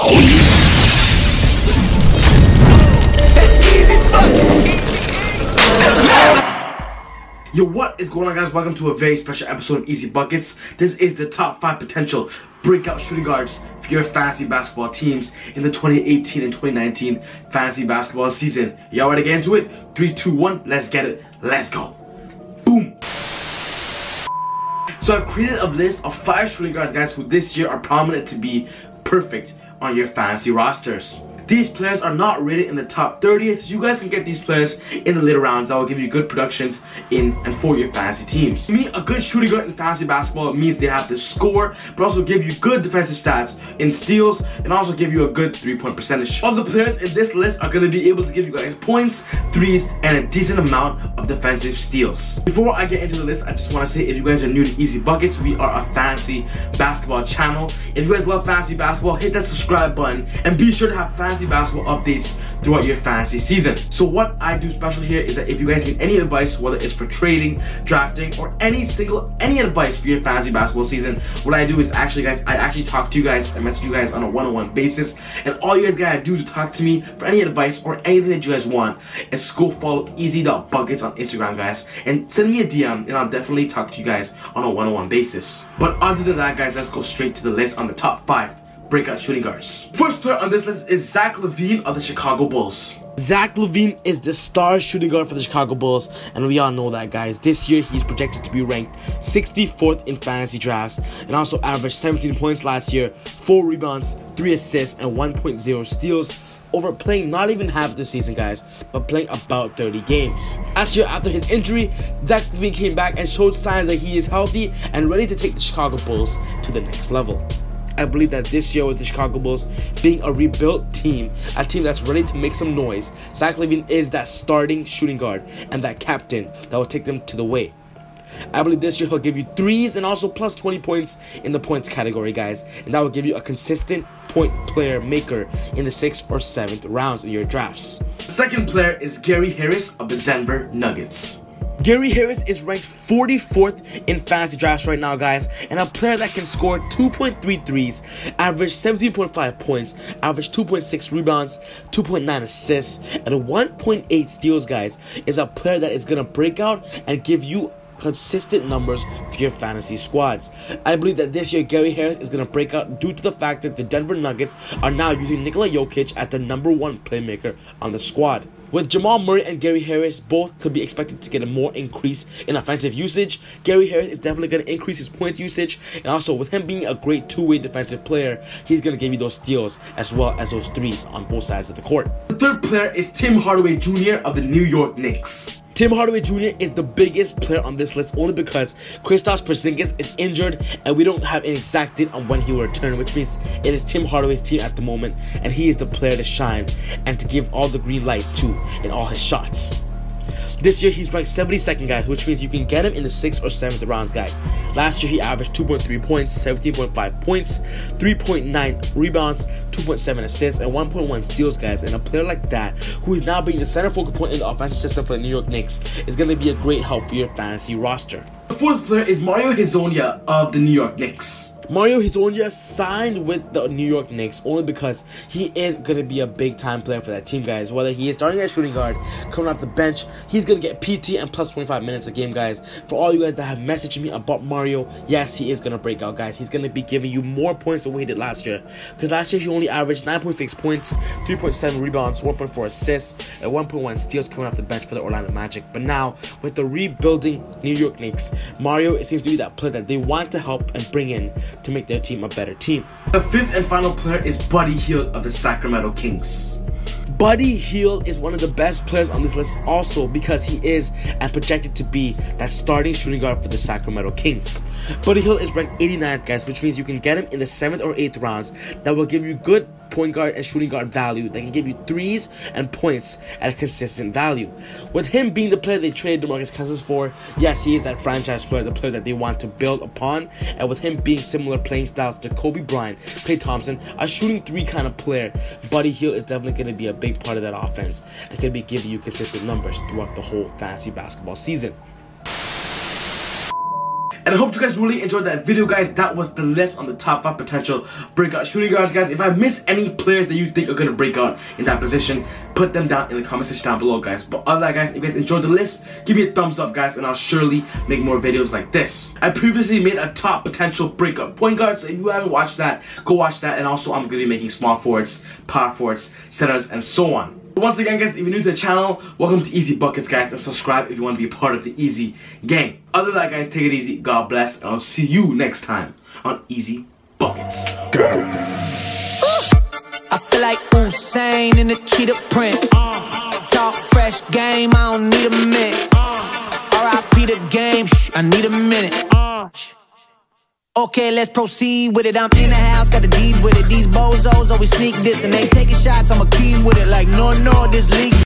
Yo, what is going on, guys? Welcome to a very special episode of Easy Buckets. This is the top 5 potential breakout shooting guards for your fantasy basketball teams in the 2018 and 2019 fantasy basketball season. Y'all ready to get into it? 3, 2, 1, let's get it. Let's go. Boom. So I've created a list of 5 shooting guards, guys, who this year are prominent to be perfect on your fantasy rosters. These players are not rated in the top 30, so you guys can get these players in the later rounds that will give you good productions in and for your fantasy teams. To me, a good shooting guard in fantasy basketball means they have to score, but also give you good defensive stats in steals, and also give you a good 3-point percentage. All the players in this list are going to be able to give you guys points, threes, and a decent amount of defensive steals. Before I get into the list, I just want to say, if you guys are new to Easy Buckets, we are a fantasy basketball channel. If you guys love fantasy basketball, hit that subscribe button, and be sure to have fantasy basketball updates throughout your fantasy season. So what I do special here is that if you guys need any advice, whether it's for trading, drafting, or any advice for your fantasy basketball season, what I do is I actually talk to you guys and message you guys on a one-on-one basis, and all you guys gotta do to talk to me for any advice or anything that you guys want is go follow easy.buckets on Instagram, guys, and send me a DM, and I'll definitely talk to you guys on a one-on-one basis. But other than that, guys, let's go straight to the list on the top 5 breakout shooting guards. First player on this list is Zach LaVine of the Chicago Bulls. Zach LaVine is the star shooting guard for the Chicago Bulls, and we all know that, guys. This year, he's projected to be ranked 64th in fantasy drafts, and also averaged 17 points last year, 4 rebounds, 3 assists, and 1.0 steals, over playing not even half the season, guys, but playing about 30 games. Last year, after his injury, Zach LaVine came back and showed signs that he is healthy and ready to take the Chicago Bulls to the next level. I believe that this year, with the Chicago Bulls being a rebuilt team, a team that's ready to make some noise, Zach LaVine is that starting shooting guard and that captain that will take them to the way. I believe this year he'll give you threes and also plus 20 points in the points category, guys, and that will give you a consistent point player maker in the 6th or 7th rounds in your drafts. The second player is Gary Harris of the Denver Nuggets. Gary Harris is ranked 44th in fantasy drafts right now, guys, and a player that can score 2.3 threes, average 17.5 points, average 2.6 rebounds, 2.9 assists, and 1.8 steals, guys, is a player that is going to break out and give you consistent numbers for your fantasy squads. I believe that this year Gary Harris is going to break out due to the fact that the Denver Nuggets are now using Nikola Jokic as the #1 playmaker on the squad. With Jamal Murray and Gary Harris both to be expected to get a more increase in offensive usage, Gary Harris is definitely going to increase his point usage, and also with him being a great two-way defensive player, he's going to give you those steals as well as those threes on both sides of the court. The third player is Tim Hardaway Jr. of the New York Knicks. Tim Hardaway Jr. is the biggest player on this list only because Kristaps Porzingis is injured and we don't have an exact date on when he will return, which means it is Tim Hardaway's team at the moment, and he is the player to shine and to give all the green lights to in all his shots. This year, he's ranked 72nd, guys, which means you can get him in the 6th or 7th rounds, guys. Last year, he averaged 2.3 points, 17.5 points, 3.9 rebounds, 2.7 assists, and 1.1 steals, guys. And a player like that, who is now being the center focal point in the offensive system for the New York Knicks, is going to be a great help for your fantasy roster. The fourth player is Mario Hezonja of the New York Knicks. Mario Hezonja signed with the New York Knicks only because he is going to be a big-time player for that team, guys. Whether he is starting as shooting guard, coming off the bench, he's going to get PT and plus 25 minutes a game, guys. For all you guys that have messaged me about Mario, yes, he is going to break out, guys. He's going to be giving you more points than what he did last year. Because last year, he only averaged 9.6 points, 3.7 rebounds, 1.4 assists, and 1.1 steals coming off the bench for the Orlando Magic. But now, with the rebuilding New York Knicks, Mario seems to be that player that they want to help and bring in to make their team a better team. The fifth and final player is Buddy Hield of the Sacramento Kings. Buddy Hield is one of the best players on this list also because he is and projected to be that starting shooting guard for the Sacramento Kings. Buddy Hield is ranked 89th, guys, which means you can get him in the 7th or 8th rounds that will give you good point guard and shooting guard value that can give you threes and points at a consistent value. With him being the player they traded DeMarcus Cousins for, yes, he is that franchise player, the player that they want to build upon, and with him being similar playing styles to Kobe Bryant, Klay Thompson, a shooting 3 kind of player, Buddy Hield is definitely going to be a big part of that offense and going to be giving you consistent numbers throughout the whole fantasy basketball season. And I hope you guys really enjoyed that video, guys. That was the list on the top 5 potential breakout shooting guards, guys. If I missed any players that you think are going to break out in that position, put them down in the comment section down below, guys. But other than that, guys, if you guys enjoyed the list, give me a thumbs up, guys, and I'll surely make more videos like this. I previously made a top potential breakout point guard, so if you haven't watched that, go watch that. And also, I'm going to be making small forwards, power forwards, centers, and so on. Once again, guys, if you're new to the channel, welcome to Easy Buckets, guys, and subscribe if you want to be a part of the Easy gang. Other than that, guys, take it easy, God bless, and I'll see you next time on Easy Buckets. I feel like Usain in the cheetah print. Talk fresh game, I don't need a minute. R.I.P. the game, I need a minute. Okay, let's proceed with it. I'm in the house, got the deed with it. These bozos always sneak this and they taking shots. I'm a key with it, like no, this league.